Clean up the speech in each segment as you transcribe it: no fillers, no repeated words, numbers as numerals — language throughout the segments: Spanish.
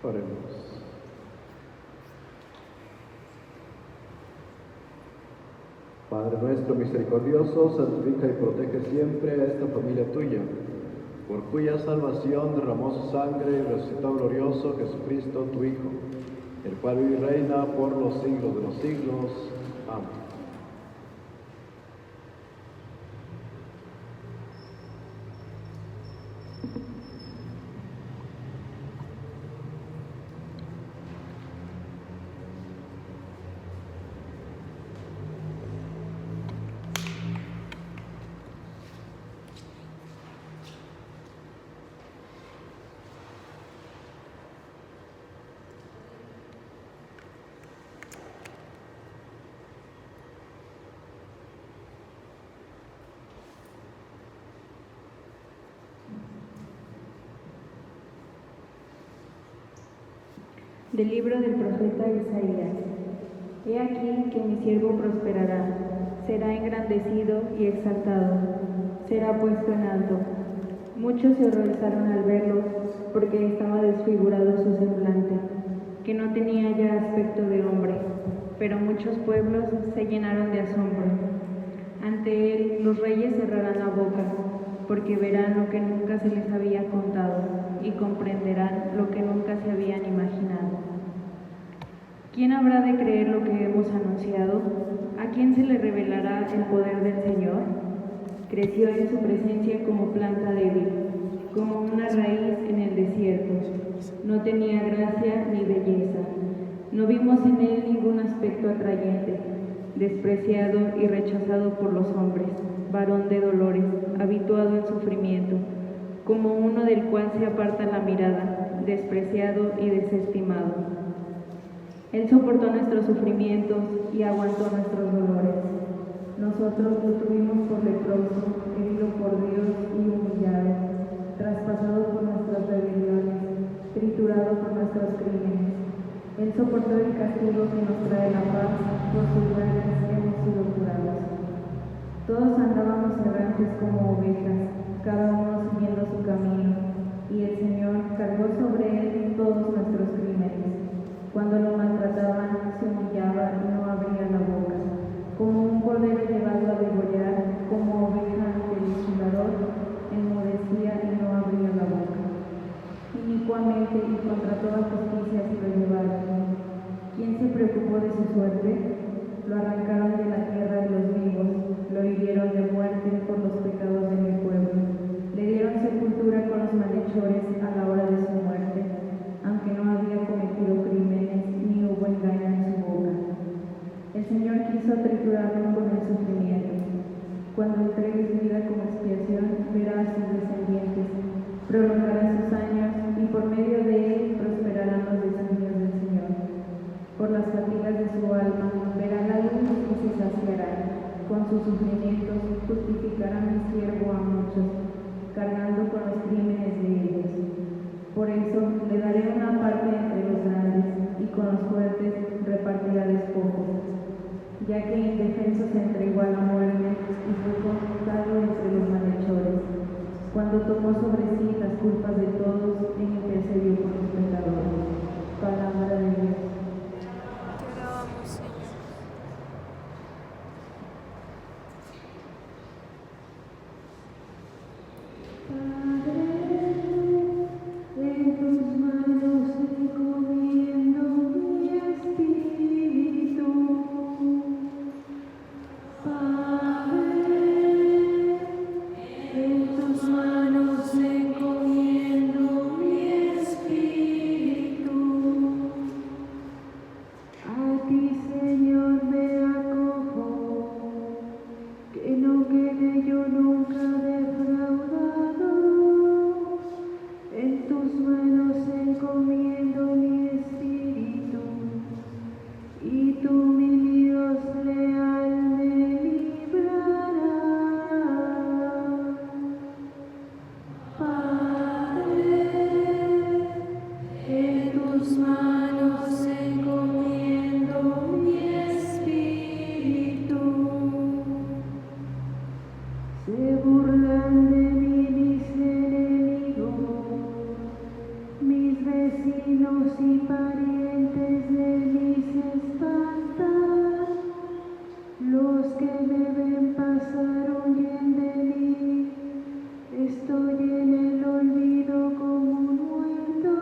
Oremos. Padre nuestro misericordioso, santifica y protege siempre a esta familia tuya, por cuya salvación derramó su sangre y resucitó glorioso Jesucristo, tu Hijo, el cual vive y reina por los siglos de los siglos. Amén. Del libro del profeta Isaías. He aquí que mi siervo prosperará, será engrandecido y exaltado, será puesto en alto. Muchos se horrorizaron al verlo, porque estaba desfigurado su semblante, que no tenía ya aspecto de hombre, pero muchos pueblos se llenaron de asombro. Ante él los reyes cerrarán la boca, porque verán lo que nunca se les había contado y comprenderán lo que nunca se habían imaginado. ¿Quién habrá de creer lo que hemos anunciado? ¿A quién se le revelará el poder del Señor? Creció en su presencia como planta débil, como una raíz en el desierto. No tenía gracia ni belleza. No vimos en él ningún aspecto atrayente, despreciado y rechazado por los hombres, varón de dolores, habituado al sufrimiento, como uno del cual se aparta la mirada, despreciado y desestimado. Él soportó nuestros sufrimientos y aguantó nuestros dolores. Nosotros lo tuvimos por leproso, herido por Dios y humillado, traspasado por nuestras rebeliones, triturado por nuestros crímenes. Él soportó el castigo que nos trae la paz, por sus llagas hemos sido curados. Todos andábamos errantes como ovejas, cada uno siguiendo su camino, y el Señor cargó sobre él todos nuestros crímenes. Cuando lo maltrataban, se humillaba y no abría la boca. Como un cordero llevado a degollar, como oveja ante el legislador, enmudecía y no abría la boca. Inicuamente y contra toda justicia se lo llevaron. ¿Quién se preocupó de su suerte? Lo arrancaron de la tierra de los vivos, lo hirieron de muerte por los pecados de mi pueblo. Le dieron sepultura con los malhechores a la hora de su muerte, aunque no había cometido crímenes ni hubo engaño en su boca. El Señor quiso triturarlo con el sufrimiento. Cuando entregues vida como expiación, verá a sus descendientes, prolongará sus años y por medio de él prosperarán los designios del Señor. Por las fatigas de su alma verá la luz y se saciará. Con sus sufrimientos justificará mi siervo a muchos, cargando con los crímenes de ellos. Por eso le daré una parte entre los grandes, y con los fuertes repartirá despojos, ya que indefenso se entregó a la muerte y fue consultado entre los malhechores. Cuando tomó sobre sí las culpas de todos, e intercedió por los pecadores. Palabra de Dios. Te alabamos, Señor. que me ven pasar huyen de mí. Estoy en el olvido como un muerto,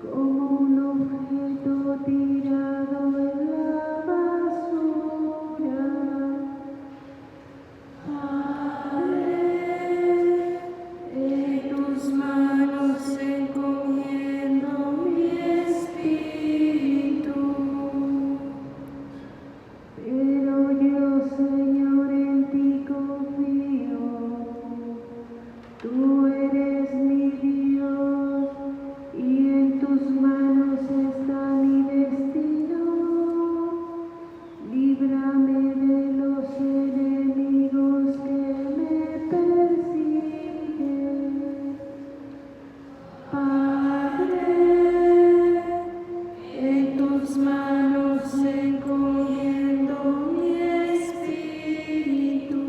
como un objeto tirado en la basura. Padre, en tus manos encomiendo mi espíritu. Pero yo, Señor, en ti confío. Tú eres mi Dios y en tus manos está mi destino. Líbrame de los enemigos que me persiguen. Padre, en tus manos encomiendo mi espíritu.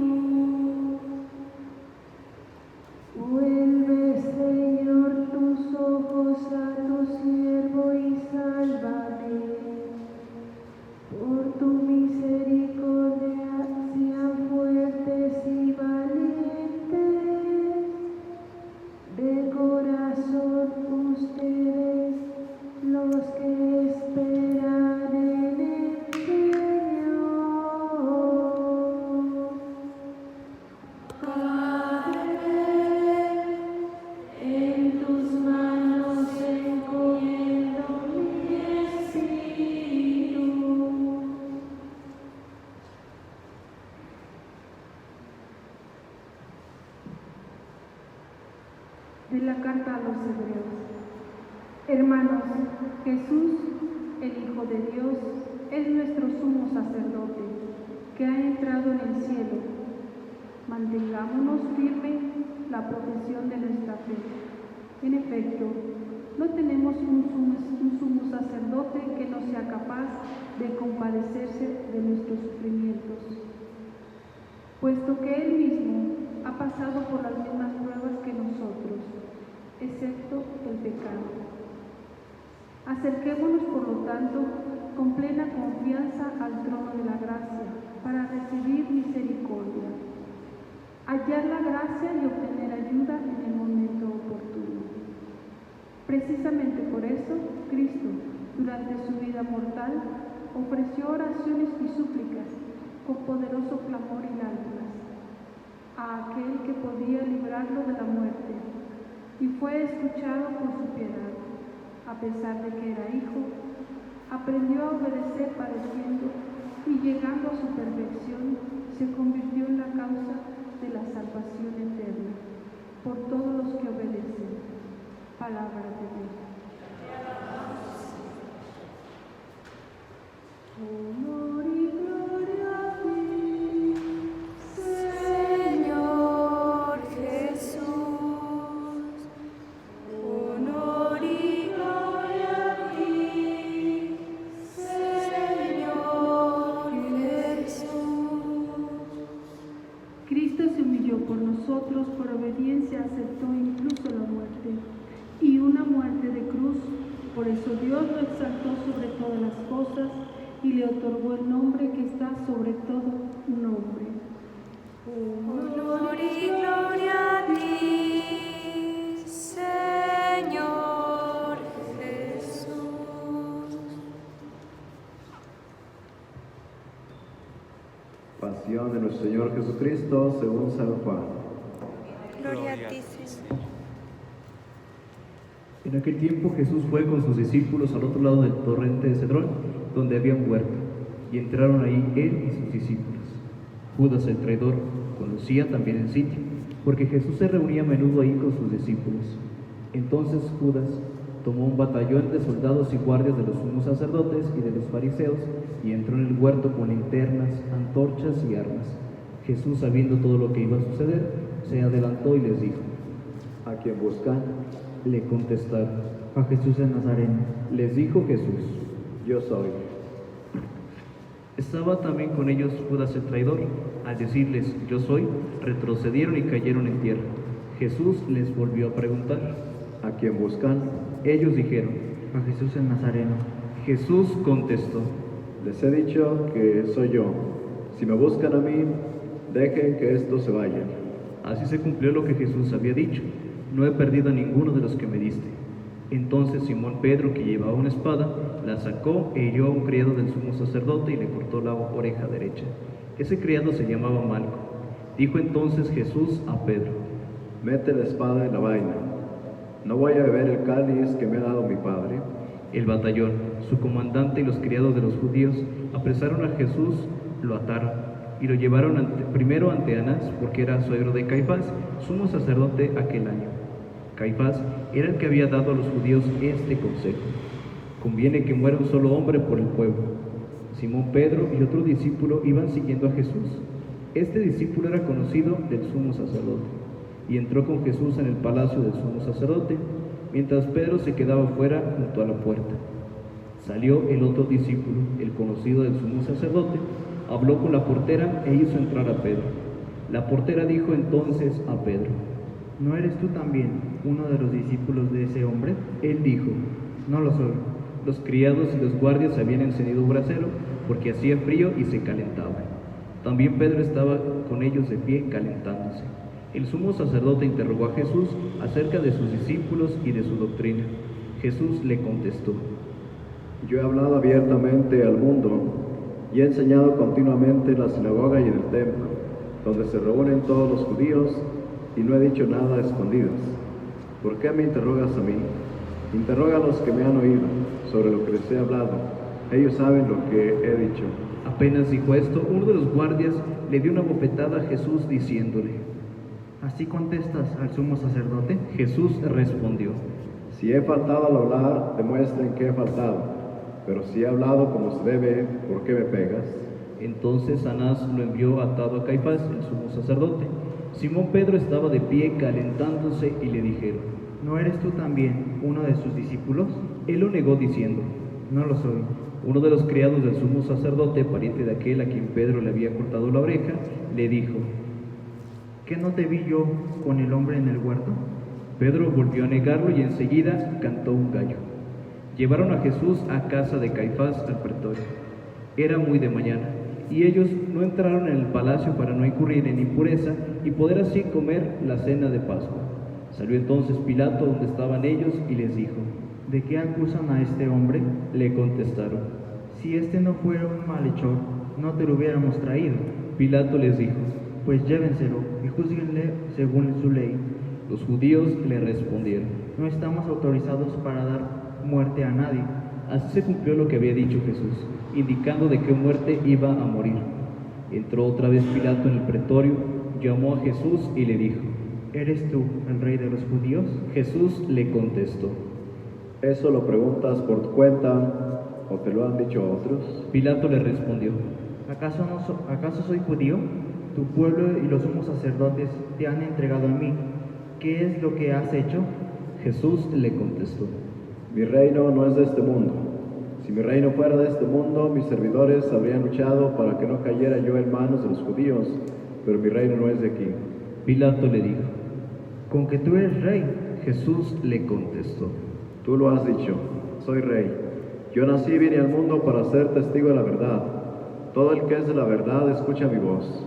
Vuelve, Señor, tus ojos a tu siervo y sálvame. Por tu misericordia, sean fuertes y valientes. De corazón ustedes, los que esperan en el Señor. Padre, en tus manos encomiendo mi espíritu. De la carta a los Hebreos. Hermanos, Jesús, el Hijo de Dios, es nuestro sumo sacerdote, que ha entrado en el cielo. Mantengámonos firme la profesión de nuestra fe. En efecto, no tenemos un sumo sacerdote que no sea capaz de compadecerse de nuestros sufrimientos, puesto que Él mismo ha pasado por las mismas pruebas que nosotros, excepto el pecado. Acerquémonos, por lo tanto, con plena confianza al trono de la gracia, para recibir misericordia, hallar la gracia y obtener ayuda en el momento oportuno. Precisamente por eso, Cristo, durante su vida mortal, ofreció oraciones y súplicas con poderoso clamor y lágrimas a aquel que podía librarlo de la muerte, y fue escuchado por su piedad. A pesar de que era hijo, aprendió a obedecer padeciendo y llegando a su perfección, se convirtió en la causa de la salvación eterna por todos los que obedecen. Palabra de Dios. Honor y gloria a ti, Señor Jesús. Honor y gloria a ti, Señor Jesús. Cristo se humilló por nosotros, por obediencia aceptó incluso la muerte, y una muerte de cruz. Por eso Dios lo exaltó sobre todas las cosas y le otorgó el nombre que está sobre todo nombre. Honor y gloria a ti, Señor Jesús. Pasión de nuestro Señor Jesucristo según San Juan. Gloria a ti, Señor. En aquel tiempo Jesús fue con sus discípulos al otro lado del torrente de Cedrón, donde había un huerto, y entraron ahí él y sus discípulos. Judas el traidor conocía también el sitio, porque Jesús se reunía a menudo ahí con sus discípulos. Entonces Judas tomó un batallón de soldados y guardias de los sumos sacerdotes y de los fariseos, y entró en el huerto con linternas, antorchas y armas. Jesús, sabiendo todo lo que iba a suceder, se adelantó y les dijo: ¿A quién buscan? Le contestaron: a Jesús el Nazareno. Les dijo Jesús: Yo soy. Estaba también con ellos Judas el traidor. Al decirles: yo soy, retrocedieron y cayeron en tierra. Jesús les volvió a preguntar: ¿A quién buscan? ellos dijeron: a Jesús el Nazareno. Jesús contestó: Les he dicho que soy yo. Si me buscan a mí, dejen que estos se vayan. Así se cumplió lo que Jesús había dicho: no he perdido a ninguno de los que me diste. Entonces Simón Pedro, que llevaba una espada, la sacó e hirió a un criado del sumo sacerdote y le cortó la oreja derecha. Ese criado se llamaba Malco. Dijo entonces Jesús a Pedro: Mete la espada en la vaina. ¿No voy a beber el cáliz que me ha dado mi Padre? El batallón, su comandante y los criados de los judíos apresaron a Jesús, lo ataron y lo llevaron primero ante Anás, porque era suegro de Caifás, sumo sacerdote aquel año. Caifás era el que había dado a los judíos este consejo: conviene que muera un solo hombre por el pueblo. Simón Pedro y otro discípulo iban siguiendo a Jesús. Este discípulo era conocido del sumo sacerdote, y entró con Jesús en el palacio del sumo sacerdote, mientras Pedro se quedaba fuera junto a la puerta. Salió el otro discípulo, el conocido del sumo sacerdote, habló con la portera e hizo entrar a Pedro. La portera dijo entonces a Pedro: ¿No eres tú también uno de los discípulos de ese hombre? Él dijo: No lo soy. Los criados y los guardias habían encendido un brasero porque hacía frío y se calentaba. También Pedro estaba con ellos de pie calentándose. El sumo sacerdote interrogó a Jesús acerca de sus discípulos y de su doctrina. Jesús le contestó: Yo he hablado abiertamente al mundo y he enseñado continuamente en la sinagoga y en el templo, donde se reúnen todos los judíos, y no he dicho nada a escondidas. ¿Por qué me interrogas a mí? Interroga a los que me han oído sobre lo que les he hablado. Ellos saben lo que he dicho. Apenas dijo esto, uno de los guardias le dio una bofetada a Jesús diciéndole: ¿Así contestas al sumo sacerdote? Jesús respondió: Si he faltado al hablar, demuestren que he faltado. Pero si he hablado como se debe, ¿por qué me pegas? Entonces Anás lo envió atado a Caifás, el sumo sacerdote. Simón Pedro estaba de pie calentándose y le dijeron: ¿No eres tú también uno de sus discípulos? Él lo negó diciendo: No lo soy. Uno de los criados del sumo sacerdote, pariente de aquel a quien Pedro le había cortado la oreja, le dijo: ¿Qué no te vi yo con el hombre en el huerto? Pedro volvió a negarlo y enseguida cantó un gallo. Llevaron a Jesús a casa de Caifás al pretorio. Era muy de mañana, y ellos no entraron en el palacio para no incurrir en impureza y poder así comer la cena de Pascua. Salió entonces Pilato donde estaban ellos y les dijo: ¿De qué acusan a este hombre? Le contestaron: Si este no fuera un malhechor, no te lo hubiéramos traído. Pilato les dijo: Pues llévenselo y júzguenle según su ley. Los judíos le respondieron: No estamos autorizados para dar muerte a nadie. Así se cumplió lo que había dicho Jesús, indicando de qué muerte iba a morir. Entró otra vez Pilato en el pretorio, llamó a Jesús y le dijo: ¿Eres tú el rey de los judíos? Jesús le contestó: ¿Eso lo preguntas por tu cuenta o te lo han dicho otros? Pilato le respondió: ¿Acaso soy judío? Tu pueblo y los sumos sacerdotes te han entregado a mí. ¿Qué es lo que has hecho? Jesús le contestó: Mi reino no es de este mundo. Si mi reino fuera de este mundo, mis servidores habrían luchado para que no cayera yo en manos de los judíos, pero mi reino no es de aquí. Pilato le dijo: ¿Con que tú eres rey? Jesús le contestó: Tú lo has dicho, soy rey. Yo nací y vine al mundo para ser testigo de la verdad. Todo el que es de la verdad escucha mi voz.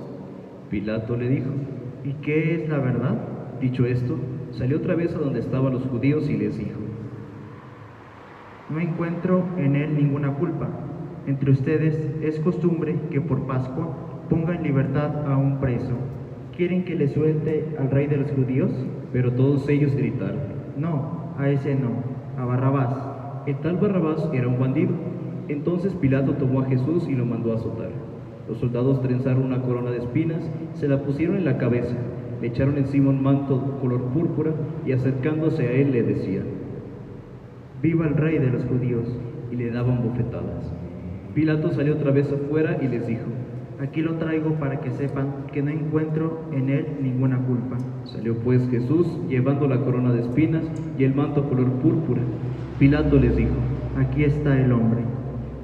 Pilato le dijo: ¿Y qué es la verdad? Dicho esto, salió otra vez a donde estaban los judíos y les dijo: No encuentro en él ninguna culpa. Entre ustedes es costumbre que por Pascua ponga en libertad a un preso. ¿Quieren que le suelte al rey de los judíos? Pero todos ellos gritaron: No, a ese no, a Barrabás. El tal Barrabás era un bandido. Entonces Pilato tomó a Jesús y lo mandó a azotar. Los soldados trenzaron una corona de espinas, se la pusieron en la cabeza, le echaron encima un manto color púrpura y acercándose a él le decían: ¡Viva el rey de los judíos! Y le daban bofetadas. Pilato salió otra vez afuera y les dijo: Aquí lo traigo para que sepan que no encuentro en él ninguna culpa. Salió pues Jesús llevando la corona de espinas y el manto color púrpura. Pilato les dijo: Aquí está el hombre.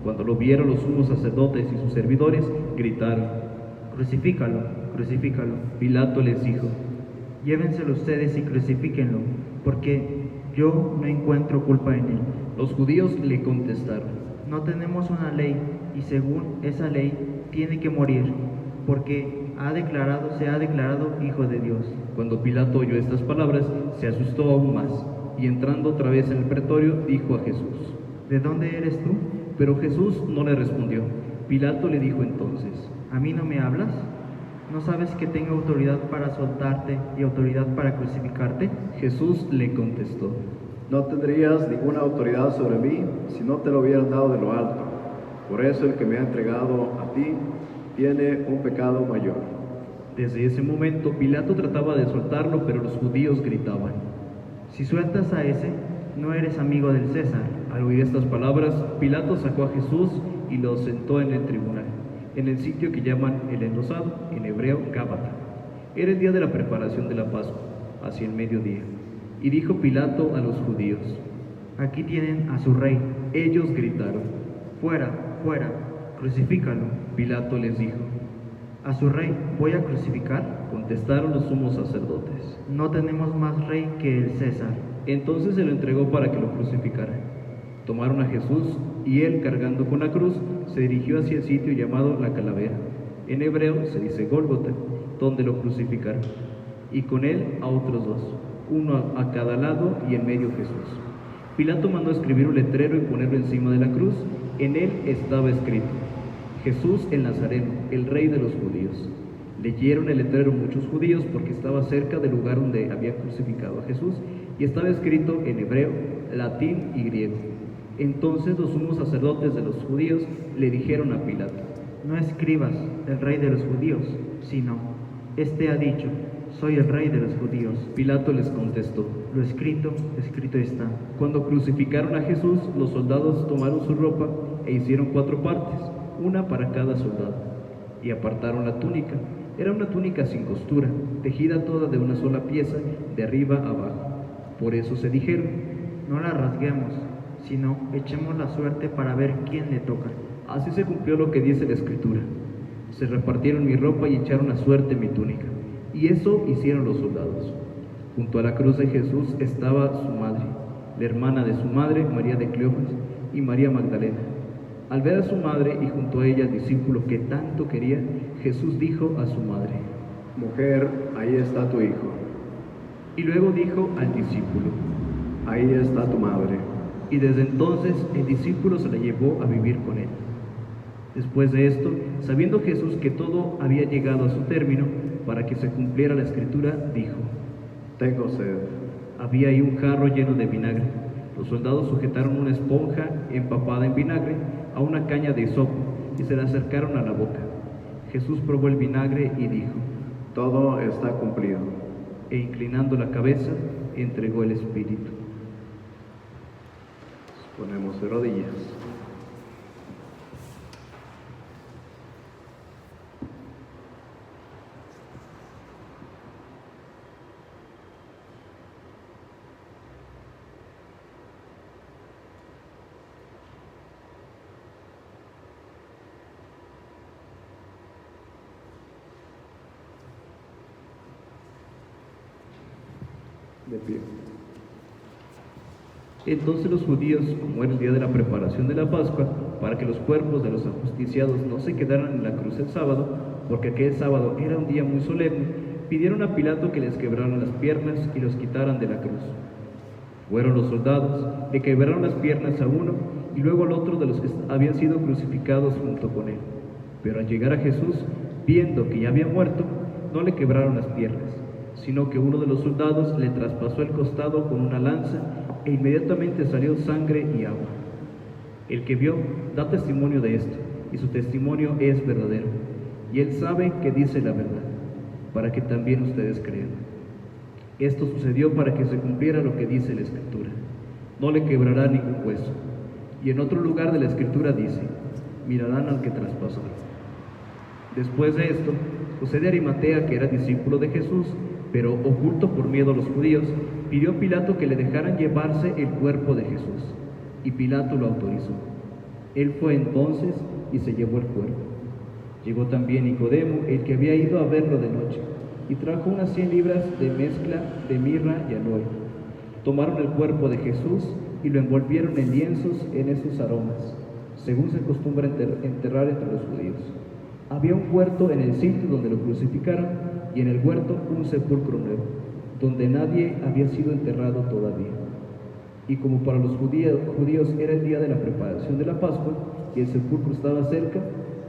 Cuando lo vieron los sumos sacerdotes y sus servidores, gritaron: Crucifícalo, crucifícalo. Pilato les dijo: Llévenselo ustedes y crucifíquenlo, porque yo no encuentro culpa en él. Los judíos le contestaron: No tenemos una ley, y según esa ley tiene que morir, porque se ha declarado Hijo de Dios. Cuando Pilato oyó estas palabras, se asustó aún más, y entrando otra vez en el pretorio, dijo a Jesús: ¿De dónde eres tú? Pero Jesús no le respondió. Pilato le dijo entonces: ¿A mí no me hablas? ¿No sabes que tengo autoridad para soltarte y autoridad para crucificarte? Jesús le contestó: No tendrías ninguna autoridad sobre mí si no te lo hubieran dado de lo alto. Por eso el que me ha entregado a ti tiene un pecado mayor. Desde ese momento Pilato trataba de soltarlo, pero los judíos gritaban: Si sueltas a ese, no eres amigo del César. Al oír estas palabras, Pilato sacó a Jesús y lo sentó en el tribunal, en el sitio que llaman el Enlosado, en hebreo Gábata. Era el día de la preparación de la Pascua, hacia el mediodía. Y dijo Pilato a los judíos: Aquí tienen a su rey. Ellos gritaron: Fuera, fuera, crucifícalo. Pilato les dijo: ¿A su rey voy a crucificar? Contestaron los sumos sacerdotes: No tenemos más rey que el César. Entonces se lo entregó para que lo crucificaran. Tomaron a Jesús y él, cargando con la cruz, se dirigió hacia el sitio llamado la Calavera. En hebreo se dice Gólgota, donde lo crucificaron. Y con él a otros dos, uno a cada lado y en medio Jesús. Pilato mandó escribir un letrero y ponerlo encima de la cruz. En él estaba escrito: Jesús el Nazareno, el Rey de los judíos. Leyeron el letrero muchos judíos porque estaba cerca del lugar donde habían crucificado a Jesús y estaba escrito en hebreo, latín y griego. Entonces los sumos sacerdotes de los judíos le dijeron a Pilato: No escribas el Rey de los judíos, sino, este ha dicho: Soy el Rey de los judíos. Pilato les contestó: Lo escrito, escrito está. Cuando crucificaron a Jesús, los soldados tomaron su ropa e hicieron 4 partes, una para cada soldado, y apartaron la túnica. Era una túnica sin costura, tejida toda de una sola pieza, de arriba a abajo. Por eso se dijeron: No la rasguemos, sino echemos la suerte para ver quién le toca. Así se cumplió lo que dice la Escritura: Se repartieron mi ropa y echaron a suerte mi túnica. Y eso hicieron los soldados. Junto a la cruz de Jesús estaba su madre, la hermana de su madre, María de Cleofas, y María Magdalena. Al ver a su madre y junto a ella al discípulo que tanto quería, Jesús dijo a su madre: Mujer, ahí está tu hijo. Y luego dijo al discípulo: Ahí está tu madre. Y desde entonces el discípulo se la llevó a vivir con él. Después de esto, sabiendo Jesús que todo había llegado a su término, para que se cumpliera la Escritura, dijo: Tengo sed. Había ahí un jarro lleno de vinagre. Los soldados sujetaron una esponja empapada en vinagre a una caña de hisopo y se la acercaron a la boca. Jesús probó el vinagre y dijo: Todo está cumplido. E inclinando la cabeza, entregó el espíritu. Nos ponemos de rodillas. De pie. Entonces los judíos, como era el día de la preparación de la Pascua, para que los cuerpos de los ajusticiados no se quedaran en la cruz el sábado, porque aquel sábado era un día muy solemne, pidieron a Pilato que les quebraran las piernas y los quitaran de la cruz. Fueron los soldados, le quebraron las piernas a uno y luego al otro de los que habían sido crucificados junto con él. Pero al llegar a Jesús, viendo que ya había muerto, no le quebraron las piernas, sino que uno de los soldados le traspasó el costado con una lanza e inmediatamente salió sangre y agua. El que vio da testimonio de esto, y su testimonio es verdadero, y él sabe que dice la verdad, para que también ustedes crean. Esto sucedió para que se cumpliera lo que dice la Escritura: no le quebrará ningún hueso. Y en otro lugar de la Escritura dice: mirarán al que traspasó. Después de esto, José de Arimatea, que era discípulo de Jesús, pero oculto por miedo a los judíos, pidió a Pilato que le dejaran llevarse el cuerpo de Jesús, y Pilato lo autorizó. Él fue entonces y se llevó el cuerpo. Llegó también Nicodemo, el que había ido a verlo de noche, y trajo unas 100 libras de mezcla de mirra y aloe. Tomaron el cuerpo de Jesús y lo envolvieron en lienzos en esos aromas, según se acostumbra enterrar entre los judíos. Había un huerto en el sitio donde lo crucificaron, y en el huerto un sepulcro nuevo, donde nadie había sido enterrado todavía. Y como para los judíos era el día de la preparación de la Pascua, y el sepulcro estaba cerca,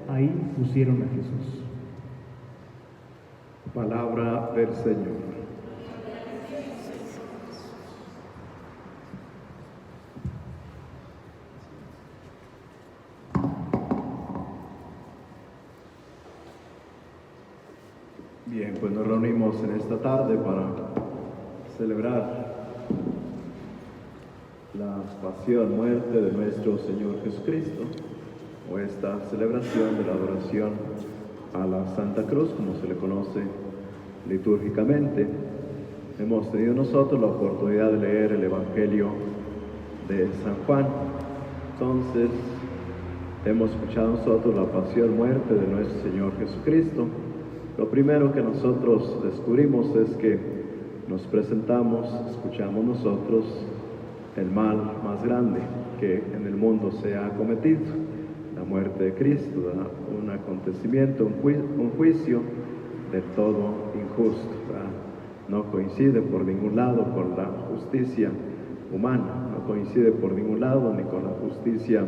ahí pusieron a Jesús. Palabra del Señor. Bien, pues nos reunimos en esta tarde para celebrar la pasión, muerte de nuestro Señor Jesucristo, o esta celebración de la adoración a la Santa Cruz, como se le conoce litúrgicamente. Hemos tenido nosotros la oportunidad de leer el Evangelio de San Juan. Entonces, hemos escuchado nosotros la pasión, muerte de nuestro Señor Jesucristo. Lo primero que nosotros descubrimos es que nos presentamos, escuchamos nosotros el mal más grande que en el mundo se ha cometido, la muerte de Cristo, un acontecimiento, un juicio del todo injusto, ¿verdad? No coincide por ningún lado con la justicia humana, no coincide por ningún lado ni con la justicia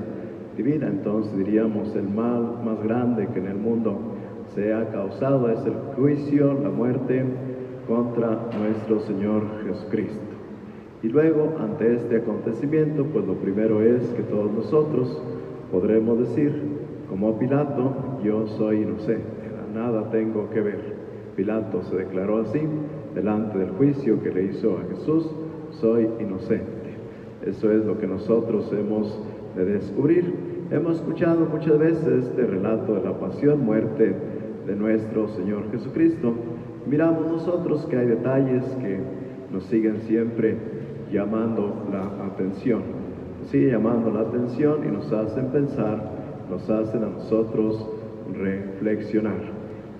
divina. Entonces diríamos el mal más grande que en el mundo se ha causado es el juicio, la muerte contra nuestro Señor Jesucristo. Y luego, ante este acontecimiento, pues lo primero es que todos nosotros podremos decir, como Pilato, yo soy inocente, nada tengo que ver. Pilato se declaró así, delante del juicio que le hizo a Jesús, soy inocente. Eso es lo que nosotros hemos de descubrir. Hemos escuchado muchas veces este relato de la pasión, muerte de nuestro Señor Jesucristo. Miramos nosotros que hay detalles que nos siguen siempre llamando la atención. Sigue llamando la atención y nos hacen pensar, nos hacen a nosotros reflexionar,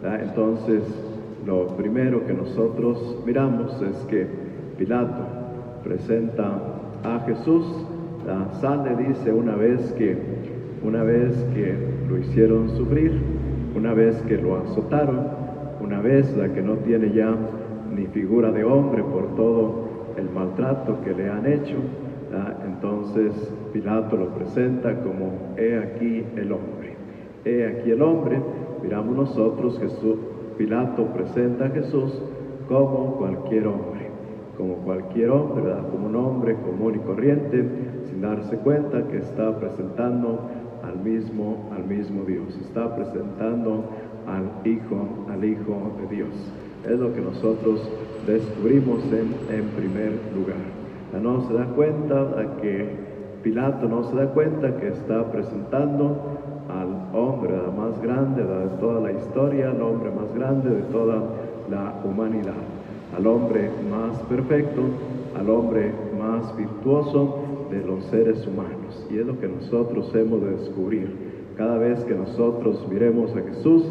¿verdad? Entonces, lo primero que nosotros miramos es que Pilato presenta a Jesús, sale, dice, una vez que lo hicieron sufrir, una vez que lo azotaron, una vez la que no tiene ya ni figura de hombre por todo el maltrato que le han hecho, entonces Pilato lo presenta como he aquí el hombre. He aquí el hombre. Miramos nosotros, Pilato presenta a Jesús como cualquier hombre, ¿verdad? Como un hombre común y corriente, sin darse cuenta que está presentando al mismo Dios, está presentando al Hijo de Dios. Es lo que nosotros descubrimos en primer lugar. No se da cuenta Pilato no se da cuenta que está presentando al hombre más grande de toda la historia, al hombre más grande de toda la humanidad, al hombre más perfecto, al hombre más virtuoso de los seres humanos. Y es lo que nosotros hemos de descubrir. Cada vez que nosotros miremos a Jesús,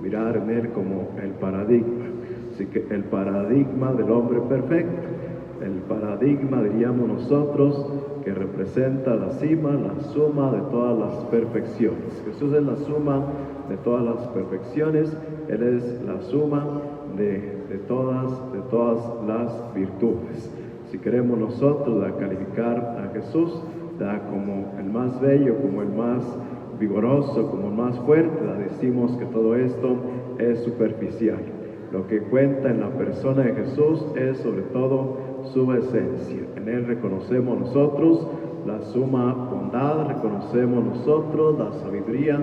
mirar en Él como el paradigma. Así que el paradigma del hombre perfecto, el paradigma, diríamos nosotros, que representa la cima, la suma de todas las perfecciones. Jesús es la suma de todas las perfecciones, Él es la suma de todas las virtudes. Si queremos nosotros calificar a Jesús como el más bello, como el más vigoroso, como el más fuerte, decimos que todo esto es superficial. Lo que cuenta en la persona de Jesús es sobre todo su esencia. En Él reconocemos nosotros la suma bondad, reconocemos nosotros la sabiduría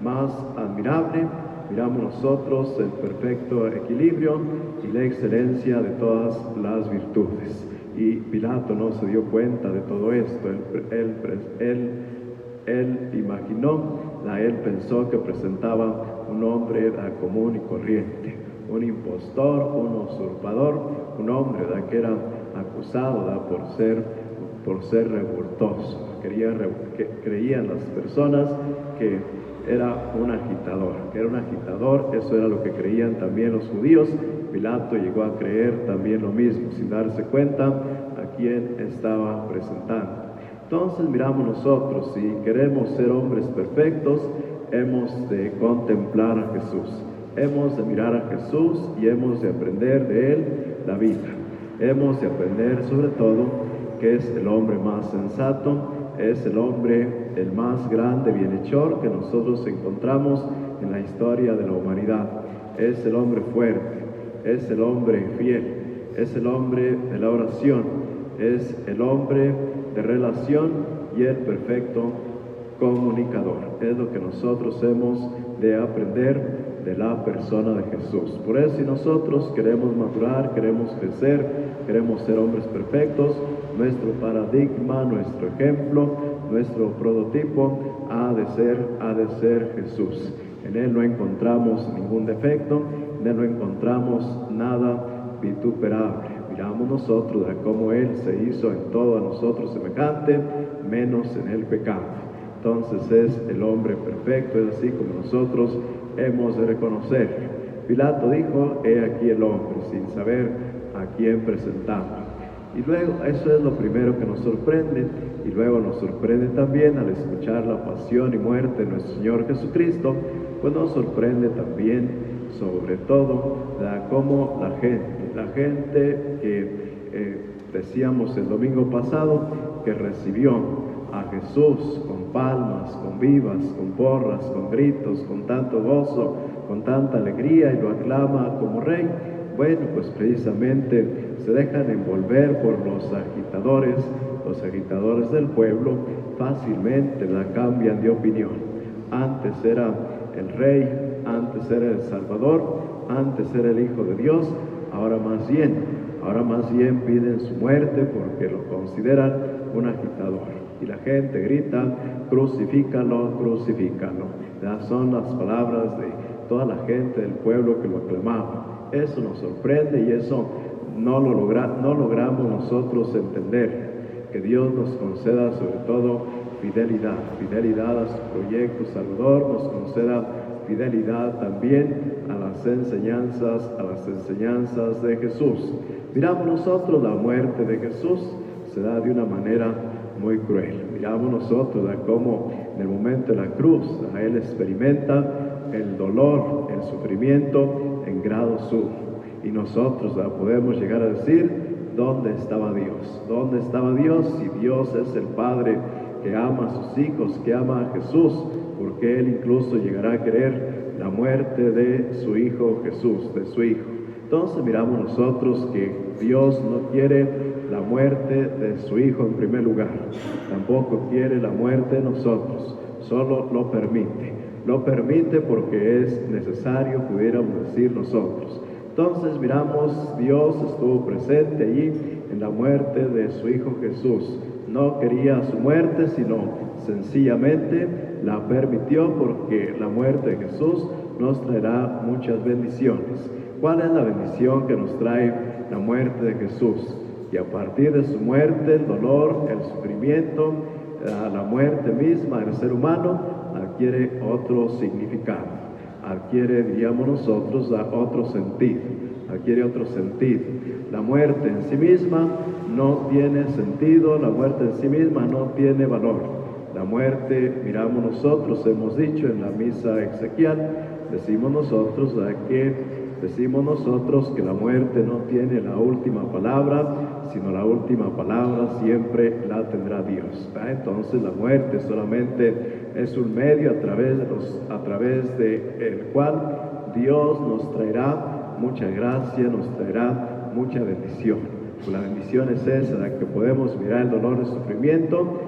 más admirable, miramos nosotros el perfecto equilibrio y la excelencia de todas las virtudes. Y Pilato no se dio cuenta de todo esto. Él imaginó, él pensó que presentaba un hombre común y corriente, un impostor, un usurpador, un hombre que era acusado por ser revoltoso. Creían las personas que era un agitador, eso era lo que creían también los judíos. Pilato llegó a creer también lo mismo, sin darse cuenta a quién estaba presentando. Entonces miramos nosotros, si queremos ser hombres perfectos, hemos de contemplar a Jesús. Hemos de mirar a Jesús y hemos de aprender de Él la vida. Hemos de aprender sobre todo que es el hombre más sensato, es el hombre el más grande bienhechor que nosotros encontramos en la historia de la humanidad. Es el hombre fuerte, es el hombre fiel, es el hombre de la oración, es el hombre de relación y el perfecto comunicador. Es lo que nosotros hemos de aprender de la persona de Jesús. Por eso, si nosotros queremos madurar, queremos crecer, queremos ser hombres perfectos, nuestro paradigma, nuestro ejemplo, nuestro prototipo ha de ser Jesús. En Él no encontramos ningún defecto, en Él no encontramos nada vituperable. Miramos nosotros de cómo Él se hizo en todo a nosotros semejante, menos en el pecado. Entonces es el hombre perfecto, es así como nosotros hemos de reconocer. Pilato dijo, he aquí el hombre, sin saber a quién presentarlo. Y luego, eso es lo primero que nos sorprende, y luego nos sorprende también al escuchar la pasión y muerte de nuestro Señor Jesucristo, pues nos sorprende también, sobre todo, cómo la gente que decíamos el domingo pasado, que recibió a Jesús con palmas, con vivas, con porras, con gritos, con tanto gozo, con tanta alegría y lo aclama como rey. Bueno, pues precisamente se dejan envolver por los agitadores del pueblo, fácilmente la cambian de opinión. Antes era el rey, antes era el Salvador, antes era el Hijo de Dios, ahora más bien piden su muerte porque lo consideran un agitador. Y la gente grita, crucifícalo, crucifícalo. Son las palabras de toda la gente del pueblo que lo aclamaba. Eso nos sorprende y eso no logramos nosotros entender. Que Dios nos conceda sobre todo fidelidad a su proyecto salvador, nos conceda fidelidad también a las enseñanzas de Jesús. Miramos nosotros la muerte de Jesús, se da de una manera muy cruel. Miramos nosotros cómo en el momento de la cruz Él experimenta el dolor, el sufrimiento en grado sumo. Y nosotros podemos llegar a decir, ¿dónde estaba Dios? ¿Dónde estaba Dios? Si Dios es el Padre que ama a sus hijos, que ama a Jesús, porque Él incluso llegará a querer la muerte de su Hijo Jesús, de su Hijo. Entonces miramos nosotros que Dios no quiere la muerte de su Hijo en primer lugar, tampoco quiere la muerte de nosotros, solo lo permite porque es necesario, pudiéramos decir nosotros. Entonces miramos, Dios estuvo presente allí en la muerte de su Hijo Jesús. No quería su muerte, sino sencillamente la permitió porque la muerte de Jesús nos traerá muchas bendiciones. ¿Cuál es la bendición que nos trae la muerte de Jesús? Y a partir de su muerte, el dolor, el sufrimiento, la muerte misma del ser humano adquiere otro significado, adquiere, diríamos nosotros, otro sentido. La muerte en sí misma no tiene sentido, la muerte en sí misma no tiene valor. La muerte, miramos nosotros, hemos dicho en la misa exequial, decimos nosotros que la muerte no tiene la última palabra, sino la última palabra siempre la tendrá Dios. Entonces la muerte solamente es un medio a través del cual Dios nos traerá mucha gracia, nos traerá mucha bendición. La bendición es esa, que podemos mirar el dolor y el sufrimiento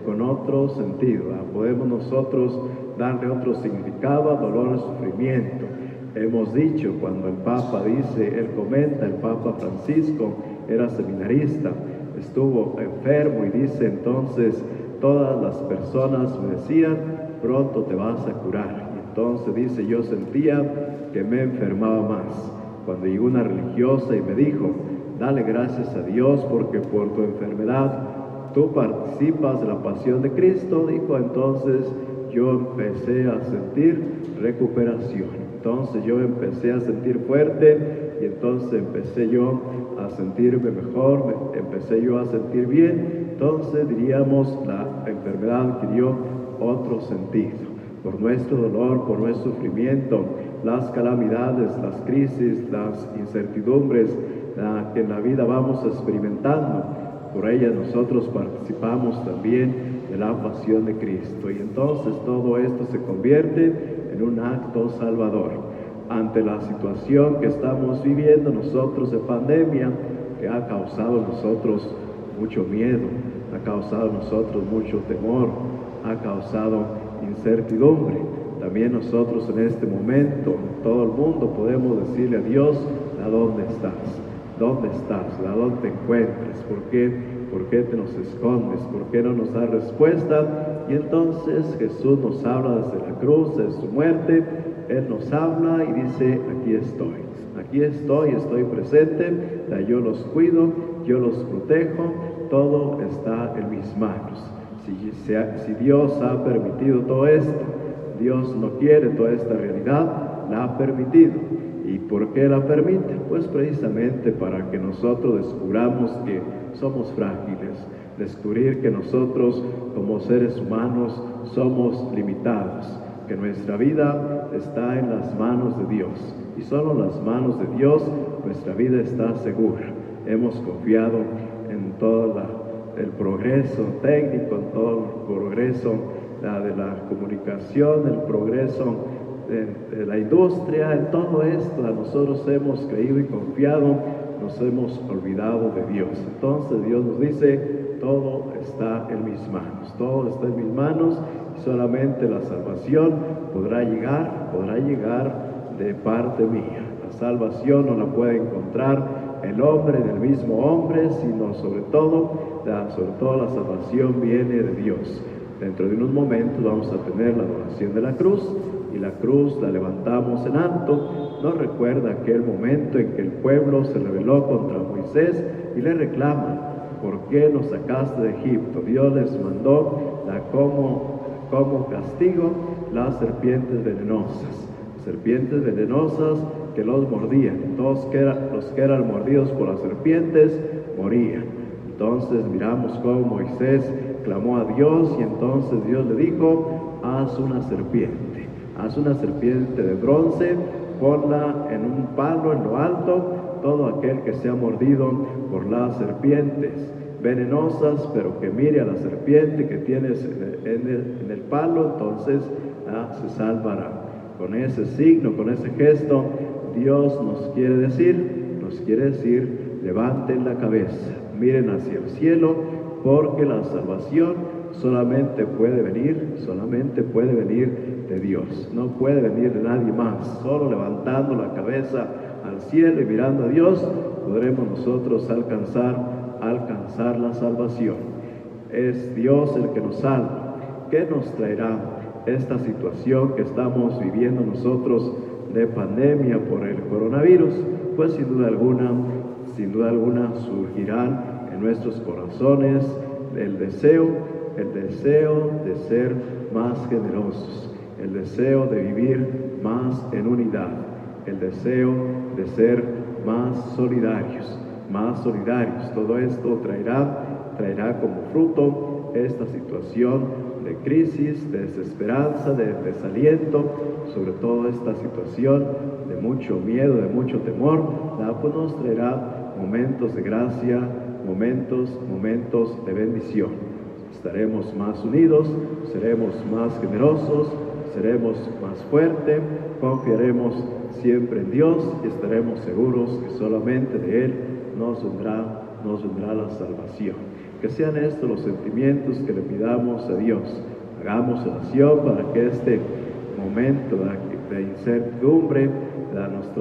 con otro sentido. Podemos nosotros darle otro significado al dolor y sufrimiento. Hemos dicho, cuando el Papa el Papa Francisco era seminarista, estuvo enfermo y dice entonces, todas las personas me decían, pronto te vas a curar. Y entonces dice, yo sentía que me enfermaba más. Cuando llegó una religiosa y me dijo, dale gracias a Dios porque por tu enfermedad tú participas de la pasión de Cristo, dijo, entonces yo empecé a sentir recuperación. Entonces yo empecé a sentir fuerte y entonces empecé yo a sentirme mejor, empecé yo a sentir bien. Entonces diríamos la enfermedad adquirió otro sentido. por nuestro dolor, por nuestro sufrimiento, las calamidades, las crisis, las incertidumbres que en la vida vamos experimentando. Por ellas nosotros participamos también de la pasión de Cristo, y entonces todo esto se convierte en un acto salvador. Ante la situación que estamos viviendo nosotros de pandemia, que ha causado en nosotros mucho miedo, ha causado en nosotros mucho temor, ha causado incertidumbre, también nosotros en este momento, todo el mundo, podemos decirle a Dios: ¿a dónde estás? ¿Dónde estás? ¿A dónde te encuentras? ¿Por qué te nos escondes? ¿Por qué no nos das respuesta? Y entonces Jesús nos habla desde la cruz, de su muerte. Él nos habla y dice: aquí estoy presente, yo los cuido, yo los protejo, todo está en mis manos. Si Dios ha permitido todo esto, Dios no quiere toda esta realidad, la ha permitido. ¿Y por qué la permite? Pues precisamente para que nosotros descubramos que somos frágiles, descubrir que nosotros como seres humanos somos limitados, que nuestra vida está en las manos de Dios, y solo en las manos de Dios nuestra vida está segura. Hemos confiado en todo el progreso técnico, en todo el progreso de la comunicación, el progreso de la industria, en todo esto nosotros hemos creído y confiado, nos hemos olvidado de Dios. Entonces Dios nos dice: todo está en mis manos, todo está en mis manos, y solamente la salvación podrá llegar de parte mía. La salvación no la puede encontrar el hombre en el mismo hombre, sino sobre todo la salvación viene de Dios. Dentro de unos momentos vamos a tener la adoración de la cruz, y la cruz la levantamos en alto. Nos recuerda aquel momento en que el pueblo se rebeló contra Moisés y le reclama: ¿por qué nos sacaste de Egipto? Dios les mandó como castigo las serpientes venenosas que los mordían. Todos los que eran mordidos por las serpientes morían. Entonces miramos cómo Moisés clamó a Dios, y entonces Dios le dijo: haz una serpiente de bronce, ponla en un palo en lo alto, todo aquel que sea mordido por las serpientes venenosas, pero que mire a la serpiente que tienes en el palo, entonces se salvará. Con ese signo, con ese gesto, Dios nos quiere decir: levanten la cabeza, miren hacia el cielo, porque la salvación solamente puede venir de Dios, no puede venir de nadie más. Solo levantando la cabeza al cielo y mirando a Dios podremos nosotros alcanzar la salvación. Es Dios el que nos salva. ¿Qué nos traerá esta situación que estamos viviendo nosotros de pandemia por el coronavirus? Pues sin duda alguna surgirán en nuestros corazones el deseo de ser más generosos, el deseo de vivir más en unidad, el deseo de ser más solidarios. Todo esto traerá como fruto esta situación de crisis, de desesperanza, de desaliento, sobre todo esta situación de mucho miedo, de mucho temor. Pues nos traerá momentos de gracia, momentos de bendición. Estaremos más unidos, seremos más generosos, seremos más fuertes, confiaremos siempre en Dios y estaremos seguros que solamente de Él nos vendrá la salvación. Que sean estos los sentimientos que le pidamos a Dios. Hagamos oración para que este momento de incertidumbre nos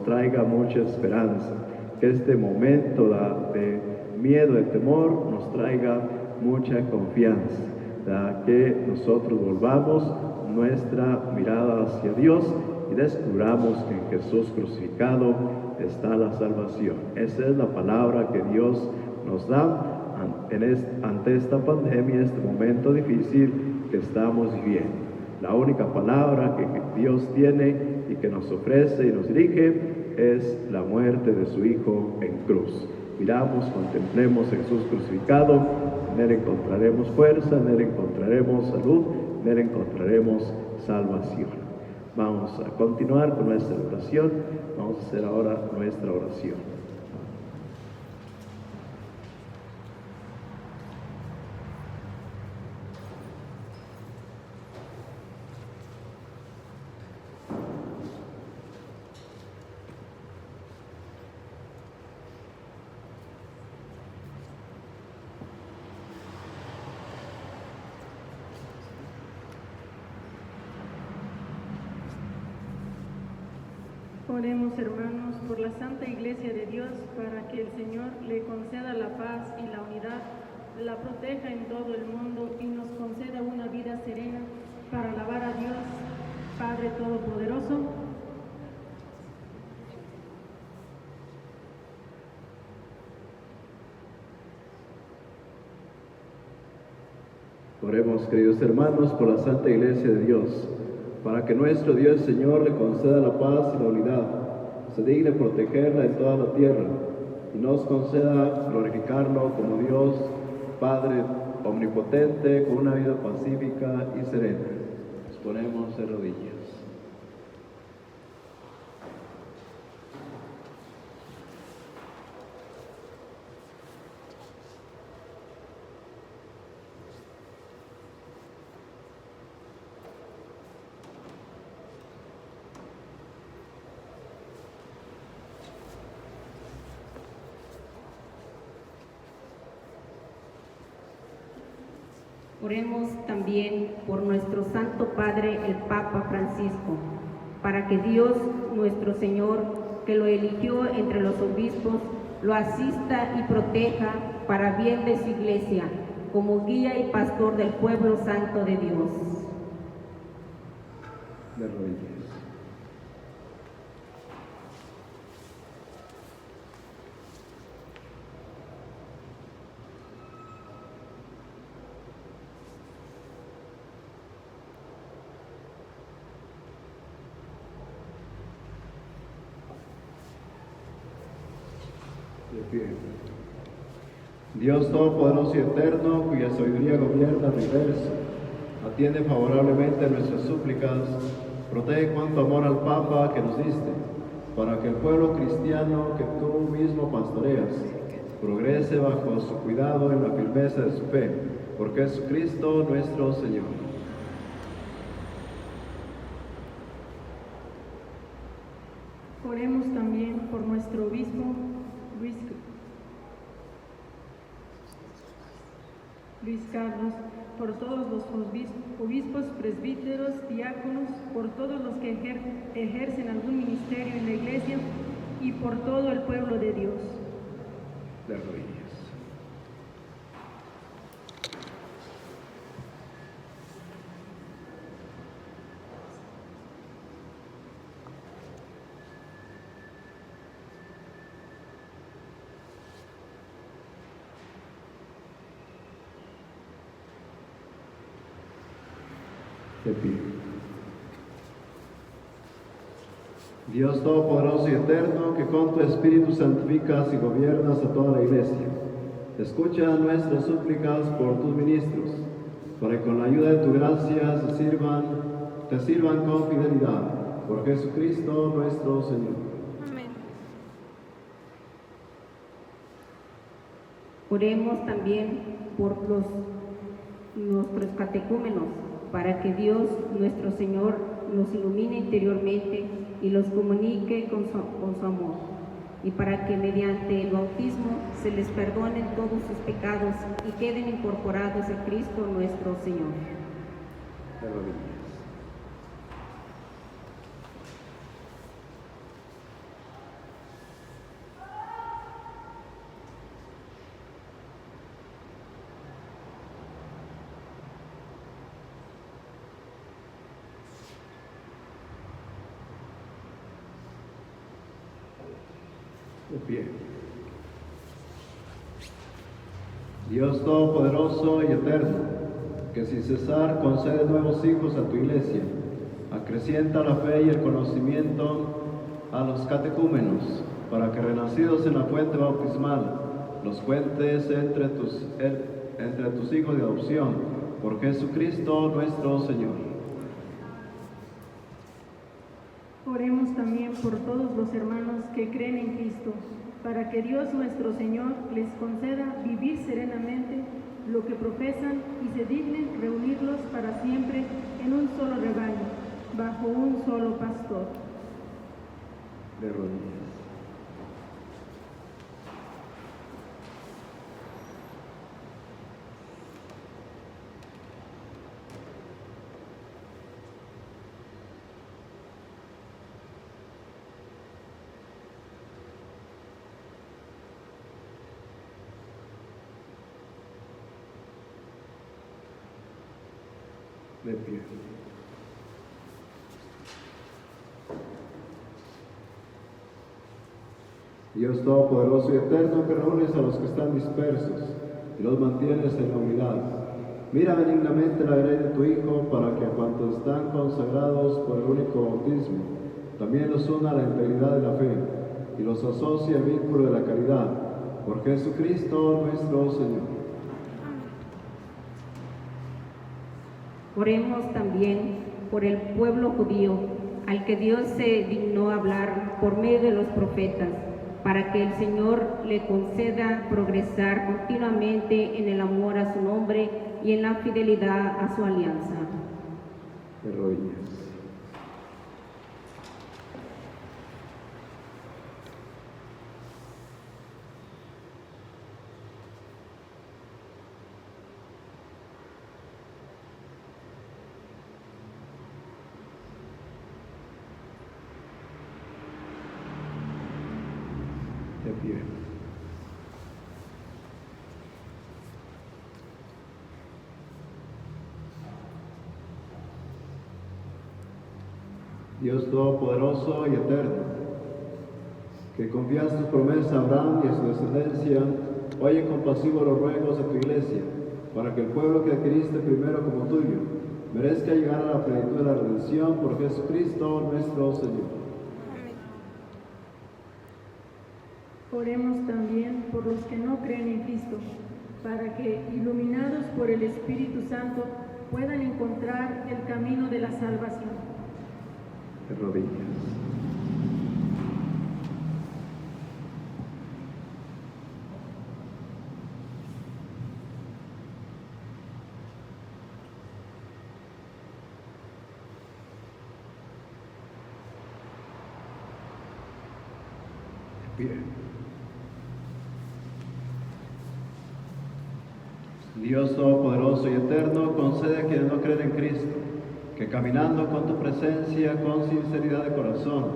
traiga mucha esperanza. Que este momento de miedo, de temor, nos traiga mucha confianza. Que nosotros volvamos nuestra mirada hacia Dios y descubramos que en Jesús crucificado está la salvación. Esa es la palabra que Dios nos da ante esta pandemia, este momento difícil que estamos viviendo. La única palabra que Dios tiene y que nos ofrece y nos dirige es la muerte de su Hijo en cruz. Miramos, contemplemos a Jesús crucificado, En Él encontraremos fuerza, en Él encontraremos salud, en Él encontraremos salvación. Vamos a continuar con nuestra oración. Vamos a hacer ahora nuestra oración. Oremos, hermanos, por la Santa Iglesia de Dios, para que el Señor le conceda la paz y la unidad, la proteja en todo el mundo y nos conceda una vida serena para alabar a Dios, Padre Todopoderoso. Oremos, queridos hermanos, por la Santa Iglesia de Dios, para que nuestro Dios Señor le conceda la paz y la unidad, se digne protegerla en toda la tierra y nos conceda glorificarlo como Dios, Padre omnipotente, con una vida pacífica y serena. Nos ponemos de rodillas. Oremos también por nuestro Santo Padre, el Papa Francisco, para que Dios, nuestro Señor, que lo eligió entre los obispos, lo asista y proteja para bien de su Iglesia, como guía y pastor del pueblo santo de Dios. De rodillas. De pie. Dios Todopoderoso y Eterno, cuya sabiduría gobierna el universo, atiende favorablemente a nuestras súplicas, protege con tu amor al Papa que nos diste, para que el pueblo cristiano que tú mismo pastoreas progrese bajo su cuidado en la firmeza de su fe, por Jesucristo nuestro Señor. Oremos también por nuestro obispo Luis Carlos, por todos los obispos, presbíteros, diáconos, por todos los que ejercen algún ministerio en la Iglesia y por todo el pueblo de Dios. De rodillas. De pie. Dios Todopoderoso y Eterno, que con tu Espíritu santificas y gobiernas a toda la Iglesia, escucha nuestras súplicas por tus ministros, para que con la ayuda de tu gracia te sirvan con fidelidad, por Jesucristo nuestro Señor. Amén. Oremos también por nuestros catecúmenos, para que Dios, nuestro Señor, los ilumine interiormente y los comunique con su amor, y para que mediante el bautismo se les perdonen todos sus pecados y queden incorporados a Cristo nuestro Señor. De rodillas. De pie. Dios Todopoderoso y Eterno, que sin cesar concede nuevos hijos a tu Iglesia, acrecienta la fe y el conocimiento a los catecúmenos, para que renacidos en la fuente bautismal, los cuentes entre tus hijos de adopción, por Jesucristo nuestro Señor. Oremos también por todos los hermanos que creen en Cristo, para que Dios nuestro Señor les conceda vivir serenamente lo que profesan y se dignen reunirlos para siempre en un solo rebaño, bajo un solo pastor. De rodillas. De pie. Dios Todopoderoso y Eterno, que reúnes a los que están dispersos y los mantienes en la unidad, mira benignamente la gracia de tu Hijo, para que a cuantos están consagrados por el único bautismo, también los una a la integridad de la fe y los asocie al vínculo de la caridad, por Jesucristo nuestro Señor. Oremos también por el pueblo judío, al que Dios se dignó hablar por medio de los profetas, para que el Señor le conceda progresar continuamente en el amor a su nombre y en la fidelidad a su alianza. De rodillas. De pie. Dios Todopoderoso y Eterno, que confías tus promesas a Abraham y a su descendencia, oye compasivo los ruegos de tu iglesia, para que el pueblo que adquiriste primero como tuyo merezca llegar a la plenitud de la redención por Jesucristo nuestro Señor. Oremos también por los que no creen en Cristo, para que, iluminados por el Espíritu Santo, puedan encontrar el camino de la salvación. De rodillas. De pie. Dios Todopoderoso y Eterno, concede a quienes no creen en Cristo, que caminando con tu presencia, con sinceridad de corazón,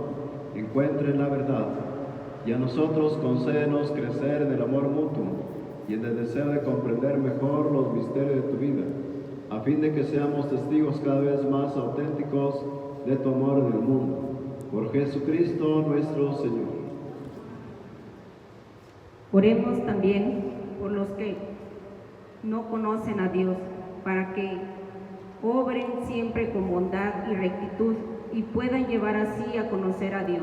encuentren la verdad, y a nosotros concédenos crecer en el amor mutuo y en el deseo de comprender mejor los misterios de tu vida, a fin de que seamos testigos cada vez más auténticos de tu amor en el mundo. Por Jesucristo nuestro Señor. Oremos también por los que no conocen a Dios, para que obren siempre con bondad y rectitud y puedan llevar así a conocer a Dios.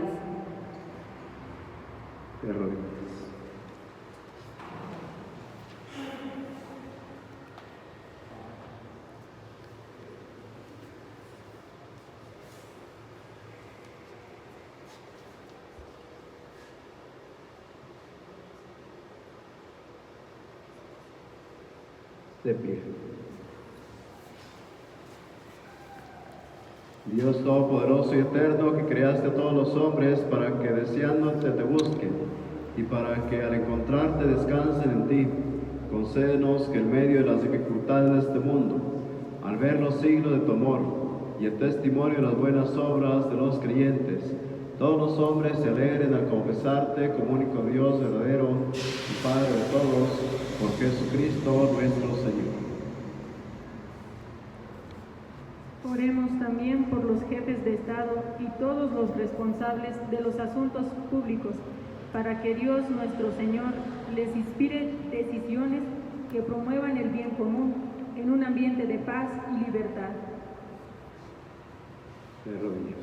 De rodillas. De pie. Dios Todopoderoso y Eterno, que creaste a todos los hombres para que deseándote te busquen y para que al encontrarte descansen en ti, concédenos que en medio de las dificultades de este mundo, al ver los signos de tu amor y el testimonio de las buenas obras de los creyentes, todos los hombres se alegren al confesarte como único Dios verdadero y Padre de todos, por Jesucristo nuestro Señor. Oremos también por los jefes de Estado y todos los responsables de los asuntos públicos, para que Dios nuestro Señor les inspire decisiones que promuevan el bien común en un ambiente de paz y libertad. De rodillas.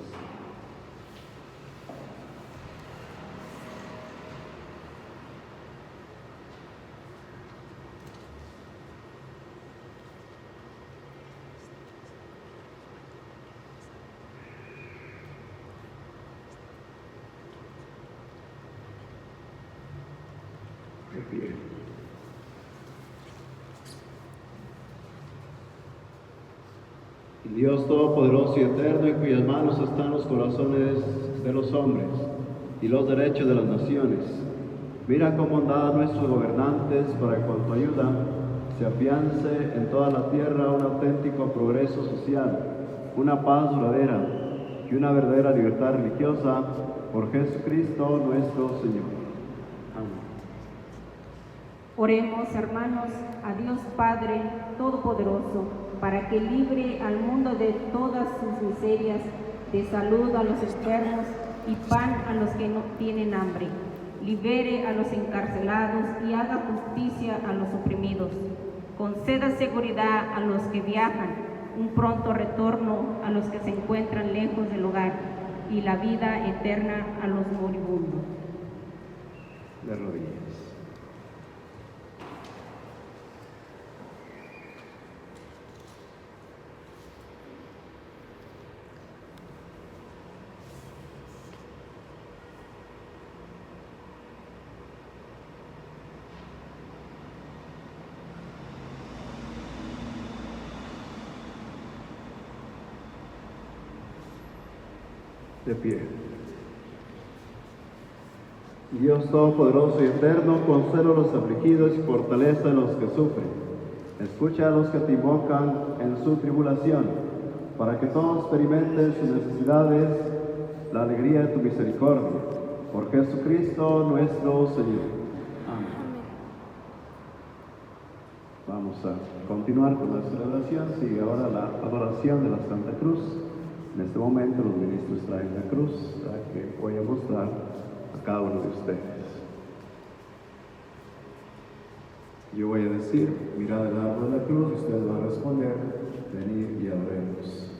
pie. Dios Todopoderoso y Eterno, en cuyas manos están los corazones de los hombres y los derechos de las naciones, mira con bondad a nuestros gobernantes para que con tu ayuda se afiance en toda la tierra un auténtico progreso social, una paz duradera y una verdadera libertad religiosa por Jesucristo nuestro Señor. Amén. Oremos, hermanos, a Dios Padre Todopoderoso, para que libre al mundo de todas sus miserias, de salud a los enfermos y pan a los que no tienen hambre, libere a los encarcelados y haga justicia a los oprimidos, conceda seguridad a los que viajan, un pronto retorno a los que se encuentran lejos del hogar y la vida eterna a los moribundos. De rodillas. De pie. Dios Todopoderoso y Eterno, consuela a los afligidos y fortaleza a los que sufren. Escucha a los que te invocan en su tribulación, para que todos experimenten sus necesidades, la alegría de tu misericordia. Por Jesucristo nuestro Señor. Amén. Vamos a continuar con nuestra celebración. Sigue ahora la adoración de la Santa Cruz. En este momento los ministros traen la cruz, la que voy a mostrar a cada uno de ustedes. Yo voy a decir, mirad el árbol de la cruz, y usted va a responder, venid y adoremos.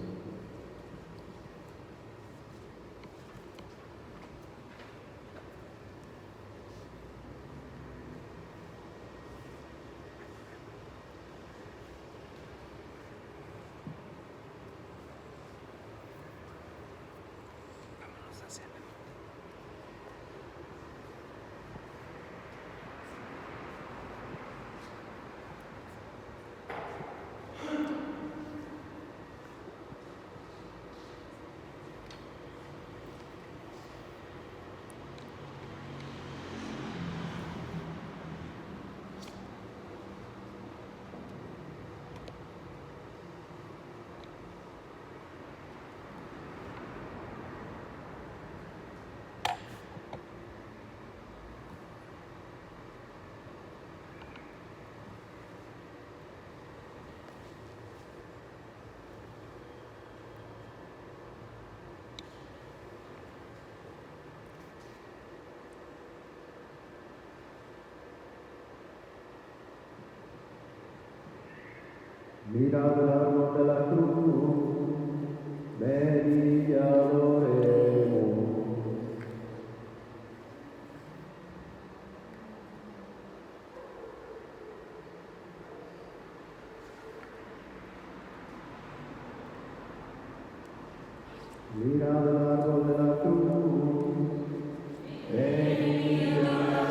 Mirad el árbol de la cruz, ven y adoremos. Mirad el árbol de la cruz, ven y adoremos.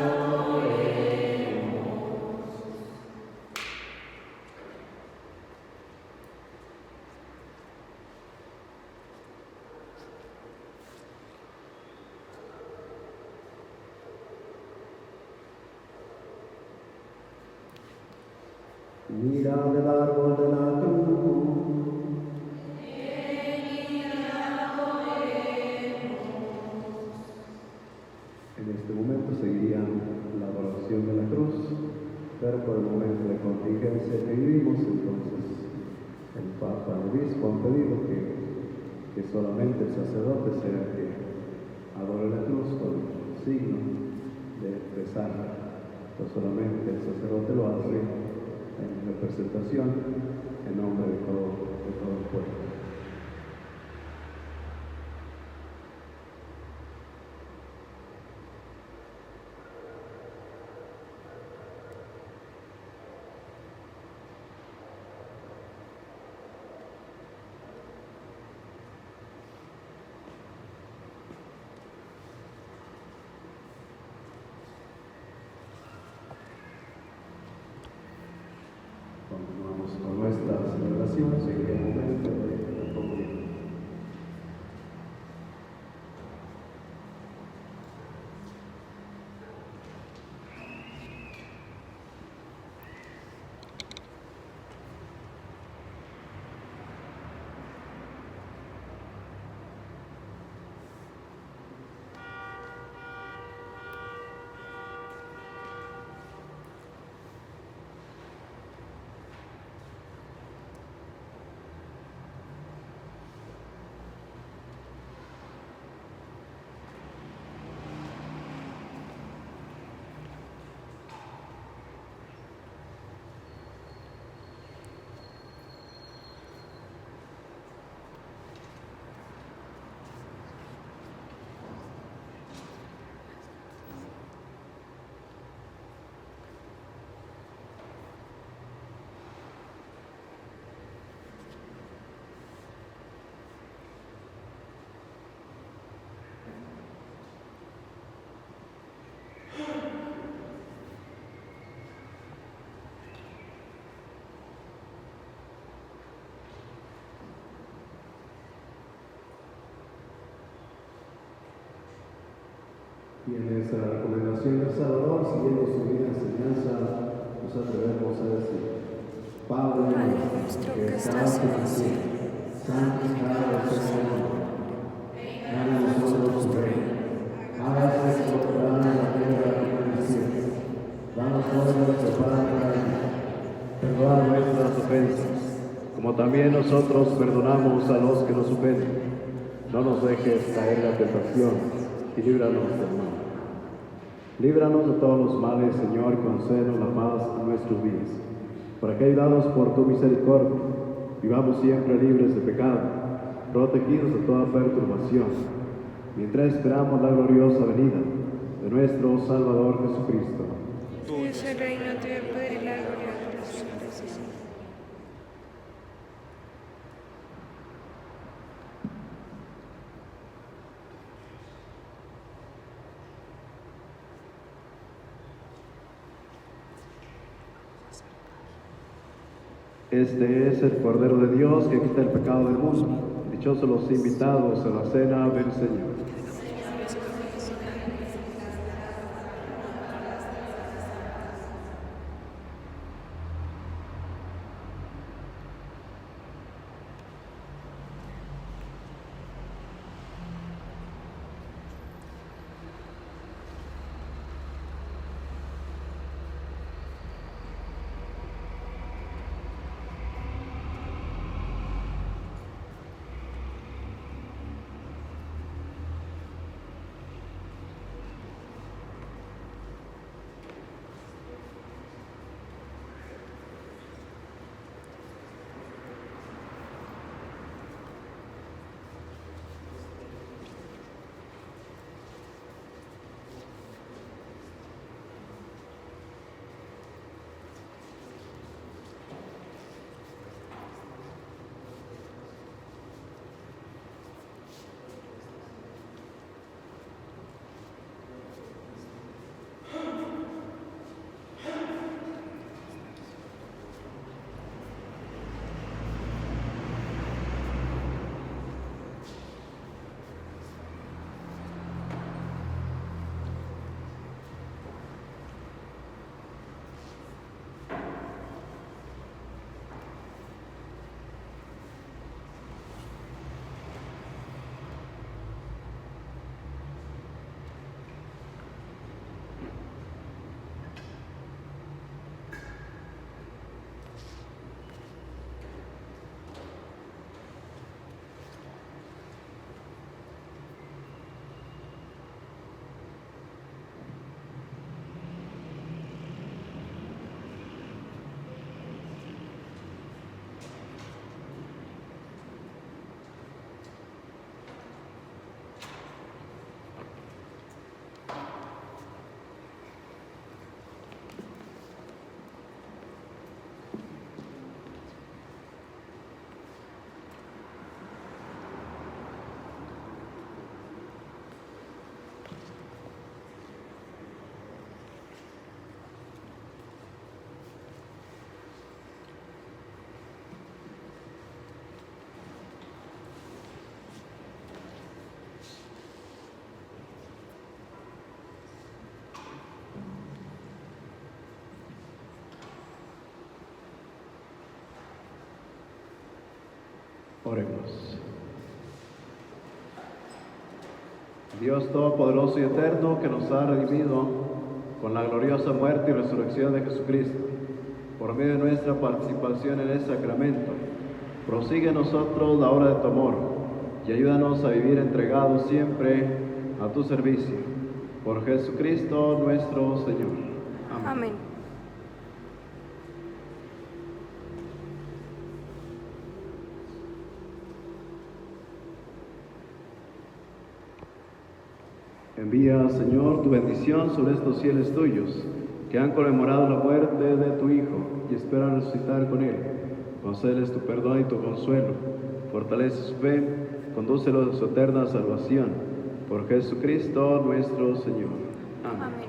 Mirad el árbol de la cruz. En este momento seguiría la adoración de la cruz, pero por el momento de contingencia que vivimos, entonces el Papa y el Obispo han pedido que solamente el sacerdote sea el que adore la cruz con el signo de rezar. No solamente el sacerdote lo hace en representación, en nombre de todo el pueblo. Y en esta recomendación del Salvador, siguiendo su vida enseñanza, nos atrevemos a decir: Padre nuestro que estás en el cielo, santificado sea tu nombre. Venga a nosotros tu reino. Hágase tu voluntad en la tierra como en el cielo. Danos hoy nuestro pan cada día. Perdona nuestras ofensas, como también nosotros perdonamos a los que nos ofenden. No nos dejes caer en la tentación y líbranos del mal. Líbranos de todos los males, Señor, y concédenos la paz en nuestros días, para que, ayudados por tu misericordia, vivamos siempre libres de pecado, protegidos de toda perturbación, mientras esperamos la gloriosa venida de nuestro Salvador Jesucristo. Tuyo es el reino, tuyo el poder y la gloria por los siglos. Este es el Cordero de Dios que quita el pecado del mundo. Dichosos los invitados a la cena del Señor. Oremos. Dios Todopoderoso y Eterno, que nos ha redimido con la gloriosa muerte y resurrección de Jesucristo, por medio de nuestra participación en el sacramento, prosigue en nosotros la obra de tu amor y ayúdanos a vivir entregados siempre a tu servicio. Por Jesucristo nuestro Señor. Amén. Amén. Envía, Señor, tu bendición sobre estos fieles tuyos, que han conmemorado la muerte de tu Hijo y esperan resucitar con Él. Concédeles tu perdón y tu consuelo. Fortalece su fe, condúcelos a su eterna salvación. Por Jesucristo nuestro Señor. Amén. Amén.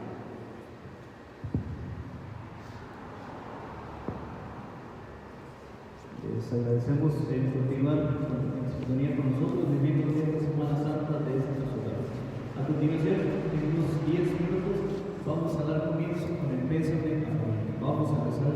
Les agradecemos continuar en sintonía con nosotros, viviendo esta Semana Santa de estas hogares. A continuación, tenemos 10 minutos vamos a dar comienzo con el pésame a María. Vamos a rezar.